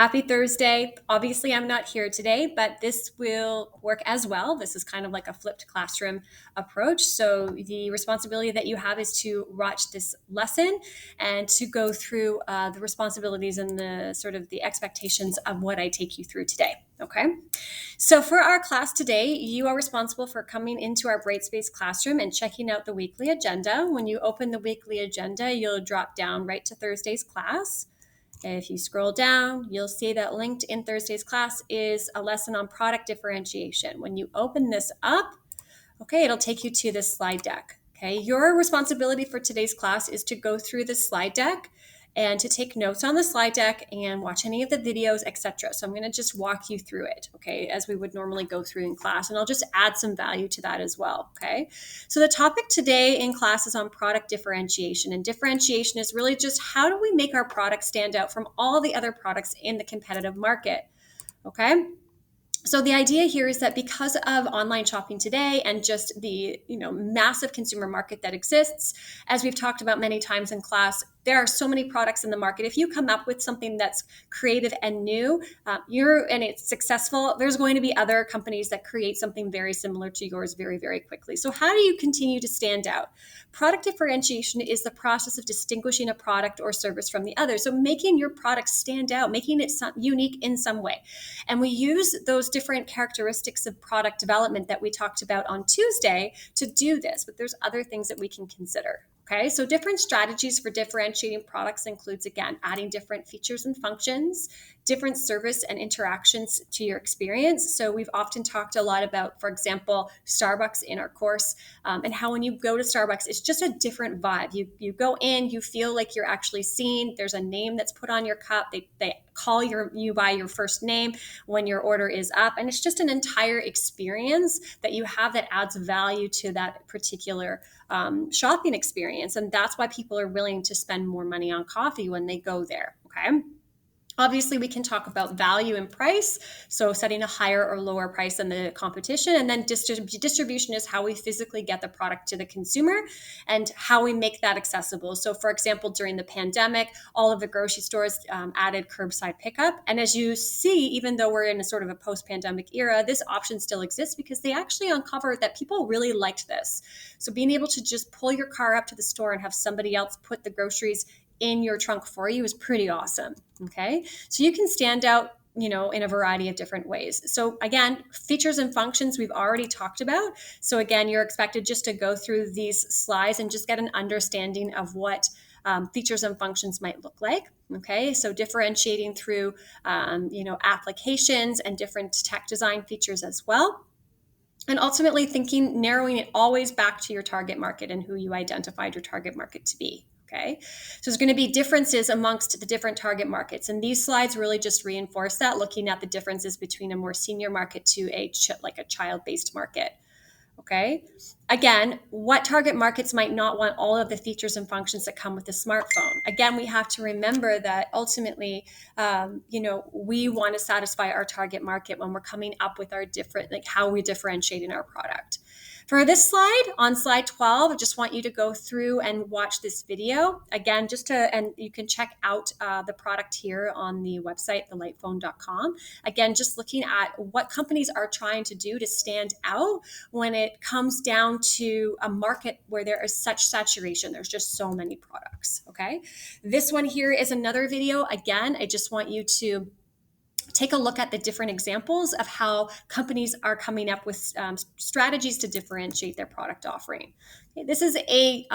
Happy Thursday. Obviously, I'm not here today, but this will work as well. This is kind of like a flipped classroom approach. So, the responsibility that you have is to watch this lesson and to go through the responsibilities and the sort of the expectations of what I take you through today. Okay. So, for our class today, you are responsible for coming into our Brightspace classroom and checking out the weekly agenda. When you open the weekly agenda, you'll drop down right to Thursday's class. If you scroll down, you'll see that linked in Thursday's class is a lesson on product differentiation. When you open this up, okay, it'll take you to this slide deck. Okay, your responsibility for today's class is to go through the slide deck and to take notes on the slide deck and watch any of the videos, etc. So I'm going to just walk you through it, okay, as we would normally go through in class, and I'll just add some value to that as well, okay? So the topic today in class is on product differentiation, and differentiation is really just how do we make our product stand out from all the other products in the competitive market, okay? So the idea here is that because of online shopping today and just the massive consumer market that exists, as we've talked about many times in class, there are so many products in the market. If you come up with something that's creative and new, and it's successful, there's going to be other companies that create something very similar to yours very, very quickly. So how do you continue to stand out? Product differentiation is the process of distinguishing a product or service from the other. So making your product stand out, making it unique in some way. And we use those different characteristics of product development that we talked about on Tuesday to do this, but there's other things that we can consider. Okay, so different strategies for differentiating products includes, again, adding different features and functions, different service and interactions to your experience. So we've often talked a lot about, for example, Starbucks in our course, and how when you go to Starbucks, it's just a different vibe. You go in, you feel like you're actually seen. There's a name that's put on your cup. They call you by your first name when your order is up. And it's just an entire experience that you have that adds value to that particular shopping experience. And that's why people are willing to spend more money on coffee when they go there. Okay. Obviously, we can talk about value and price, so setting a higher or lower price than the competition. And then distribution is how we physically get the product to the consumer and how we make that accessible. So, for example, during the pandemic, all of the grocery stores added curbside pickup. And as you see, even though we're in a sort of a post-pandemic era, this option still exists because they actually uncovered that people really liked this. So being able to just pull your car up to the store and have somebody else put the groceries in your trunk for you is pretty awesome. Okay. So you can stand out, in a variety of different ways. So again, features and functions we've already talked about. So again, you're expected just to go through these slides and just get an understanding of what features and functions might look like. Okay. So differentiating through, applications and different tech design features as well. And ultimately narrowing it always back to your target market and who you identified your target market to be. Okay. So there's going to be differences amongst the different target markets. And these slides really just reinforce that, looking at the differences between a more senior market to a child-based market. Okay. Again, what target markets might not want all of the features and functions that come with a smartphone? Again, we have to remember that ultimately, we want to satisfy our target market when we're coming up with our different, how we differentiate in our product. For this slide, on slide 12, I just want you to go through and watch this video. Again, and you can check out the product here on the website, thelightphone.com. Again, just looking at what companies are trying to do to stand out when it comes down to a market where there is such saturation. There's just so many products, okay? This one here is another video. Again, I just want you to take a look at the different examples of how companies are coming up with strategies to differentiate their product offering. Okay, this is a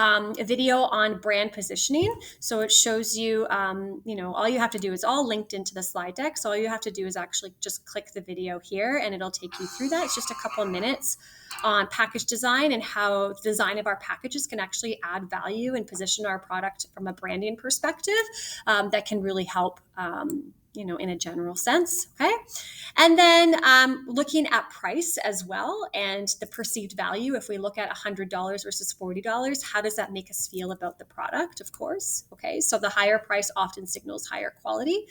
video on brand positioning. So it shows you, all you have to do is all linked into the slide deck. So all you have to do is actually just click the video here and it'll take you through that. It's just a couple of minutes on package design and how the design of our packages can actually add value and position our product from a branding perspective that can really help in a general sense. Okay. And then looking at price as well and the perceived value. If we look at $100 versus $40, how does that make us feel about the product? Of course. Okay. So the higher price often signals higher quality.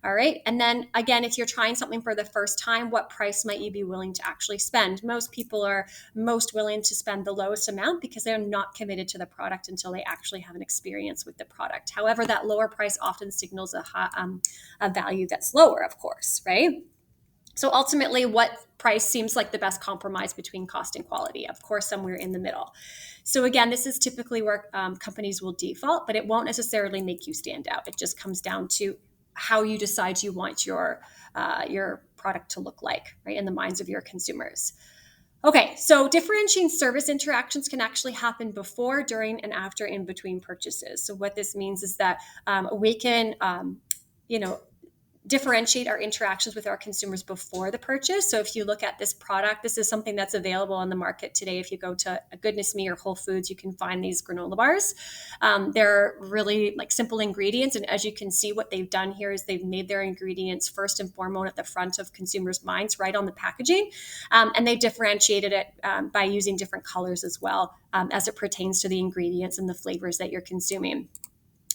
All right. And then again, if you're trying something for the first time, what price might you be willing to actually spend? Most people are most willing to spend the lowest amount because they're not committed to the product until they actually have an experience with the product. However, that lower price often signals a value value that's lower, of course, right? So ultimately, what price seems like the best compromise between cost and quality? Of course, somewhere in the middle. So again, this is typically where companies will default, but it won't necessarily make you stand out. It just comes down to how you decide you want your product to look like, right, in the minds of your consumers. Okay, so differentiating service interactions can actually happen before, during, and after in between purchases. So what this means is that we can, you know, differentiate our interactions with our consumers before the purchase. So if you look at this product, this is something that's available on the market today. If you go to Goodness Me or Whole Foods, you can find these granola bars. They're really like simple ingredients. And as you can see, what they've done here is they've made their ingredients first and foremost at the front of consumers' minds, right on the packaging. And they differentiated it by using different colors as well as it pertains to the ingredients and the flavors that you're consuming.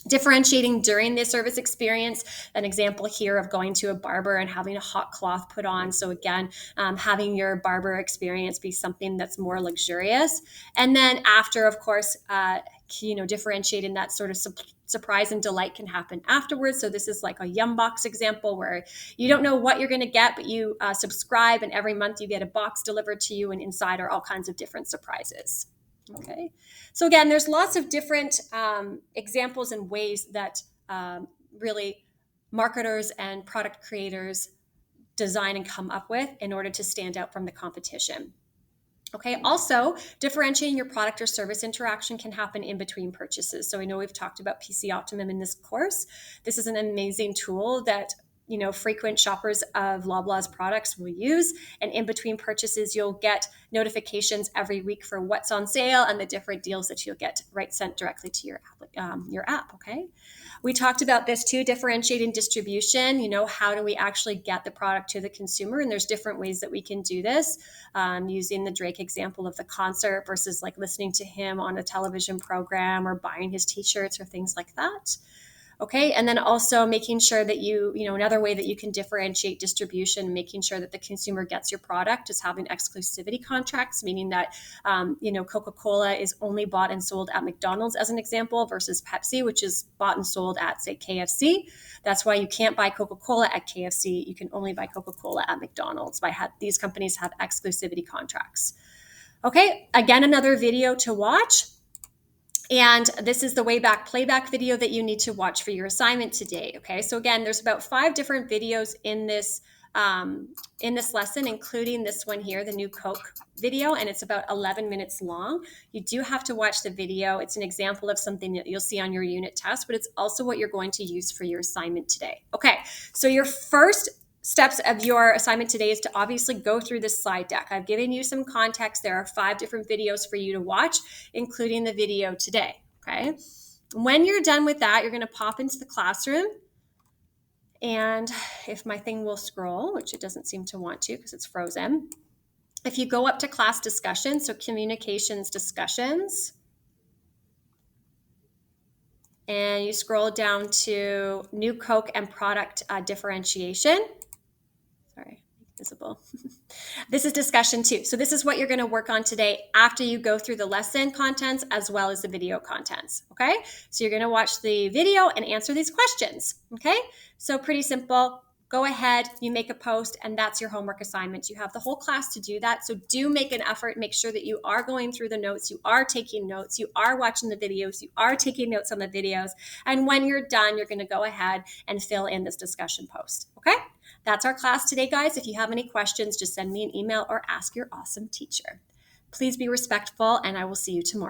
Differentiating during the service experience, an example here of going to a barber and having a hot cloth put on. So again, having your barber experience be something that's more luxurious. And then after, of course, differentiating that sort of surprise and delight can happen afterwards. So this is like a Yum Box example where you don't know what you're going to get, but you subscribe and every month you get a box delivered to you and inside are all kinds of different surprises. Okay. So again, there's lots of different examples and ways that really marketers and product creators design and come up with in order to stand out from the competition. Okay, also differentiating your product or service interaction can happen in between purchases. So I know we've talked about PC Optimum in this course. This is an amazing tool that frequent shoppers of Loblaw's products will use. And in between purchases, you'll get notifications every week for what's on sale and the different deals that you'll get sent directly to your app. Okay. We talked about this too, differentiating distribution. How do we actually get the product to the consumer? And there's different ways that we can do this, using the Drake example of the concert versus like listening to him on a television program or buying his t-shirts or things like that. Okay. And then also making sure that another way that you can differentiate distribution, making sure that the consumer gets your product is having exclusivity contracts, meaning that, Coca-Cola is only bought and sold at McDonald's as an example versus Pepsi, which is bought and sold at, say, KFC. That's why you can't buy Coca-Cola at KFC. You can only buy Coca-Cola at McDonald's. These companies have exclusivity contracts. Okay. Again, another video to watch. And this is the way back playback video that you need to watch for your assignment today. Okay, so again, there's about 5 different videos in this lesson, including this one here, the new Coke video, and it's about 11 minutes long. You do have to watch the video. It's an example of something that you'll see on your unit test, but it's also what you're going to use for your assignment today. Okay, so your first steps of your assignment today is to obviously go through this slide deck. I've given you some context. There are 5 different videos for you to watch, including the video today. Okay. When you're done with that, you're going to pop into the classroom. And if my thing will scroll, which it doesn't seem to want to because it's frozen. If you go up to class discussion, so communications discussions, and you scroll down to new Coke and product differentiation. Sorry, visible. This is discussion 2. So this is what you're going to work on today after you go through the lesson contents as well as the video contents. Okay. So you're going to watch the video and answer these questions. Okay. So pretty simple. Go ahead, you make a post, and that's your homework assignment. You have the whole class to do that. So do make an effort. Make sure that you are going through the notes. You are taking notes. You are watching the videos. You are taking notes on the videos. And when you're done, you're going to go ahead and fill in this discussion post. Okay? That's our class today, guys. If you have any questions, just send me an email or ask your awesome teacher. Please be respectful, and I will see you tomorrow.